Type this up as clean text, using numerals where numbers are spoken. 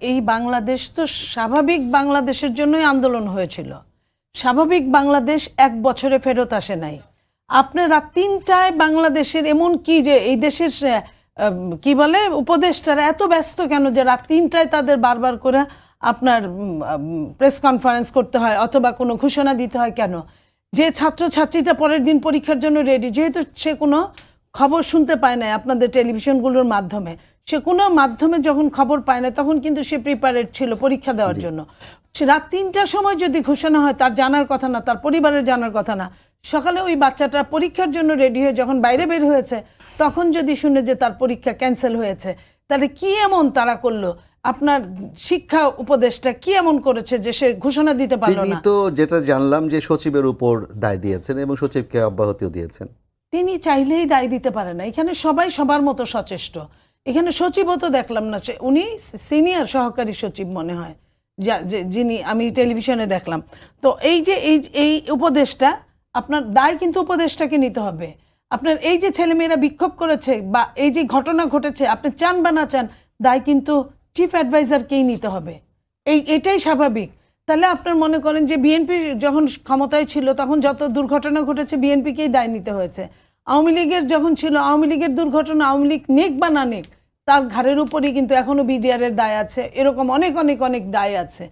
এই বাংলাদেশ তো স্বাভাবিক বাংলাদেশের জন্যই আন্দোলন হয়েছিল। স্বাভাবিক বাংলাদেশ 1 বছরে ফেরত আসে নাই। আপনি রাত 3টায় বাংলাদেশের এমন কি যে এই দেশের কি বলে উপদেষ্টারা এত ব্যস্ত কেন যে রাত 3টায় তাদের বারবার করে আপনার প্রেস কনফারেন্স করতে হয় অথবা কোনো ঘোষণা দিতে হয় কেন? যে ছাত্রছাত্রীটা পরের দিন পরীক্ষার জন্য রেডি, যেহেতু সে কোনো খবর শুনতে পায় না আপনাদের টেলিভিশনগুলোর মাধ্যমে, সে কোনো মাধ্যমে যখন খবর পায় না তখন কিন্তু সে প্রিপারেড ছিল পরীক্ষা দেওয়ার জন্য। রাত 3টার সময় যদি ঘোষণা হয় তার জানার কথা না, তার পরিবারের জানার কথা না, সকালে ওই বাচ্চাটা পরীক্ষার জন্য রেডি হয়ে যখন বাইরে বের হয়েছে তখন যদি শুনে যে তার পরীক্ষা ক্যান্সেল হয়েছে, তাহলে কি এমন তারা করলো? আপনার শিক্ষা উপদেষ্টা কি এমন করেছে যে সে ঘোষণা দিতে পারলো না? তিনি তো যেটা জানলাম যে সচিবের উপর দায় দিয়েছেন এবং সচিবকে অব্যাহতিও দিয়েছেন। তিনি চাইলেই দায় দিতে পারে না। এখানে সবাই সবার মতো সচেষ্ট। এখানে সচিবও তো দেখলাম না, উনি সিনিয়র সহকারী সচিব মনে হয়, যিনি আমি টেলিভিশনে দেখলাম। তো এই যে এই উপদেশটা, আপনার দায় কিন্তু উপদেশটাকে নিতে হবে। আপনার এই যে ছেলেমেয়েরা বিক্ষোভ করেছে বা এই যে ঘটনা ঘটেছে, আপনি চান বা না চান, দায় কিন্তু চিফ অ্যাডভাইজারকেই নিতে হবে। এটাই স্বাভাবিক। তাহলে আপনার মনে করেন যে বিএনপি যখন ক্ষমতায় ছিল তখন যত দুর্ঘটনা ঘটেছে বিএনপিকেই দায় নিতে হয়েছে। আওয়ামী লীগের যখন ছিল, আওয়ামী লীগের দুর্ঘটনা আওয়ামী লীগ নেক বা না নেক তার ঘাড়ের উপরই কিন্তু এখনো বিডিআরের দায় আছে। এরকম অনেক অনেক অনেক দায় আছে।